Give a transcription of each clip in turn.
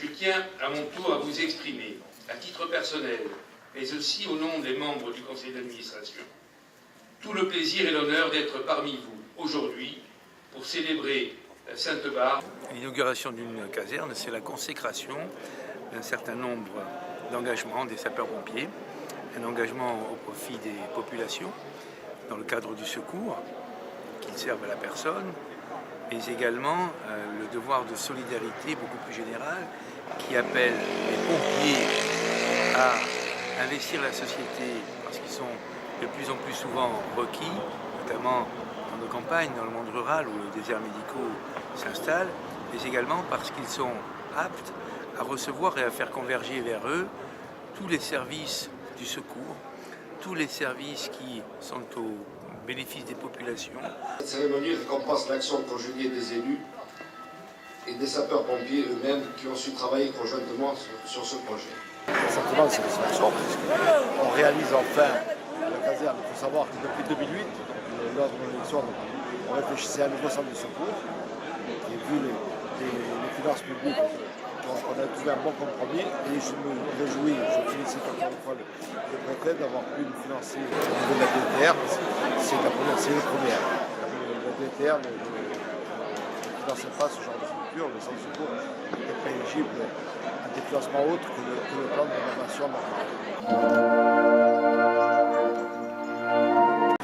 Je tiens à mon tour à vous exprimer, à titre personnel, mais aussi au nom des membres du conseil d'administration, tout le plaisir et l'honneur d'être parmi vous aujourd'hui pour célébrer la Sainte-Barbe. L'inauguration d'une caserne, c'est la consécration d'un certain nombre d'engagements des sapeurs-pompiers, un engagement au profit des populations dans le cadre du secours, qu'ils servent à la personne, mais également le devoir de solidarité beaucoup plus général qui appelle les pompiers à investir la société parce qu'ils sont de plus en plus souvent requis, notamment dans nos campagnes, dans le monde rural où les déserts médicaux s'installent, mais également parce qu'ils sont aptes à recevoir et à faire converger vers eux tous les services du secours, tous les services qui sont au bénéfice des populations. Cette cérémonie récompense l'action conjuguée des élus et des sapeurs-pompiers eux-mêmes qui ont su travailler conjointement sur ce projet. Simplement, c'est une satisfaction parce qu'on réalise enfin la caserne. Il faut savoir que depuis 2008, lors de l'élection, on réfléchissait à un nouveau centre de secours. Et vu les finances publiques, on a trouvé un bon compromis et je me réjouis, je félicite encore une fois le préfet d'avoir pu nous financer au niveau de la DTR. C'est le premier. La DTR ne finançait pas ce genre de structure. Le centre de secours n'était pas éligible à des financements autres que le plan de rénovation normal.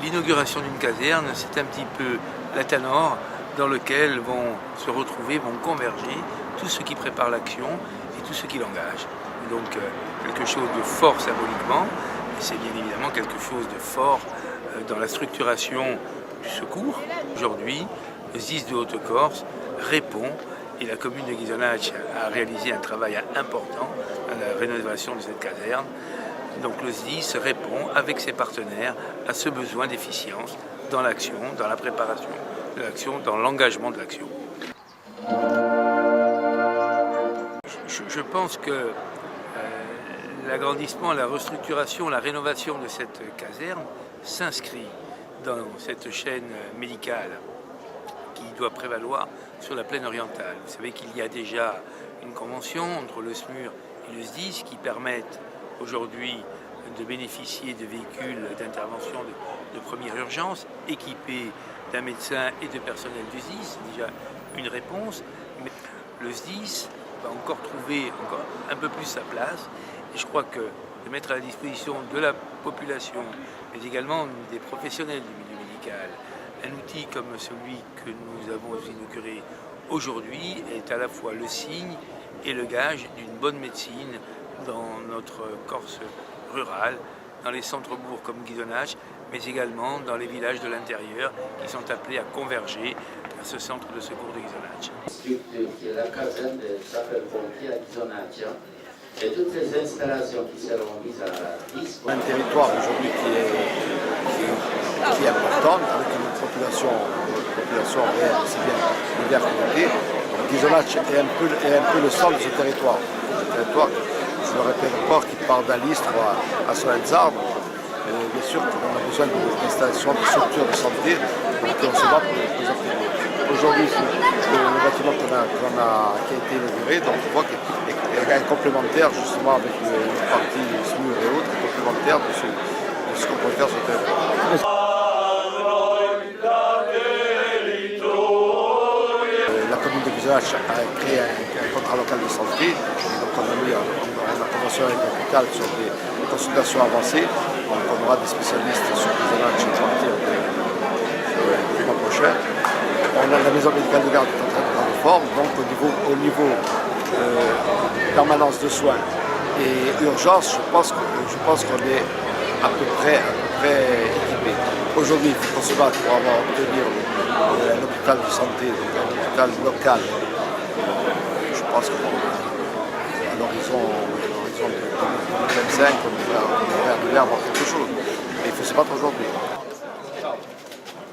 L'inauguration d'une caserne, c'est un petit peu la tanor dans lequel vont se retrouver, vont converger tout ce qui prépare l'action et tout ce qui l'engage. Donc quelque chose de fort symboliquement, et c'est bien évidemment quelque chose de fort dans la structuration du secours. Aujourd'hui, le SDIS de Haute-Corse répond, et la commune de Ghisonaccia a réalisé un travail important à la rénovation de cette caserne. Donc le SDIS répond avec ses partenaires à ce besoin d'efficience dans l'action, dans la préparation de l'action, dans l'engagement de l'action. Je pense que l'agrandissement, la restructuration, la rénovation de cette caserne s'inscrit dans cette chaîne médicale qui doit prévaloir sur la plaine orientale. Vous savez qu'il y a déjà une convention entre le SMUR et le SDIS qui permettent aujourd'hui de bénéficier de véhicules d'intervention de première urgence équipés d'un médecin et de personnel du SDIS. C'est déjà une réponse. Mais le SDIS va encore trouver un peu plus sa place. Et je crois que de mettre à la disposition de la population, mais également des professionnels du milieu médical, un outil comme celui que nous avons inauguré aujourd'hui est à la fois le signe et le gage d'une bonne médecine dans notre Corse rurale, dans les centres-bourgs comme Ghisonaccia, mais également dans les villages de l'intérieur qui sont appelés à converger vers ce centre de secours de Ghisonaccia. Qui est la caserne des sapeurs-pompiers à Ghisonaccia et toutes ces installations qui seront mises à la disposition. Un territoire aujourd'hui qui est important, avec une population réelle, c'est bien divers communauté. Ghisonaccia est un peu le centre de ce territoire. Un territoire, je le répète encore, qui part d'Alistro à Solenzarno. Bien sûr qu'on a besoin d'installations, de structures de santé pour qu'on se bat pour les activités. Aujourd'hui, le bâtiment qui a été inauguré, donc on voit qu'il est complémentaire justement avec une partie SMUR et autres, complémentaire de ce qu'on peut faire sur le territoire. La commune de Ghisonaccia a créé un contrat local de santé, et donc on a mis une convention avec l'hôpital sur des consultations avancées. Donc on aura des spécialistes sur Ghisonaccia à partir du mois prochain. On a la maison médicale de garde qui est en train de prendre forme, donc au niveau permanence de soins et urgence, je pense qu'on est à peu près équipé. Aujourd'hui, il faut qu'on se batte pour obtenir un hôpital de santé, donc un hôpital local. Je pense qu'à l'horizon de 2025, on devrait avoir quelque chose. Mais il faut se battre aujourd'hui.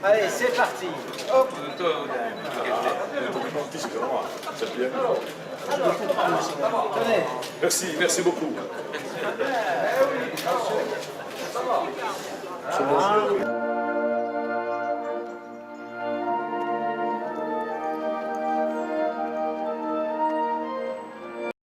Allez, c'est parti. Hop. Merci beaucoup. Ça va.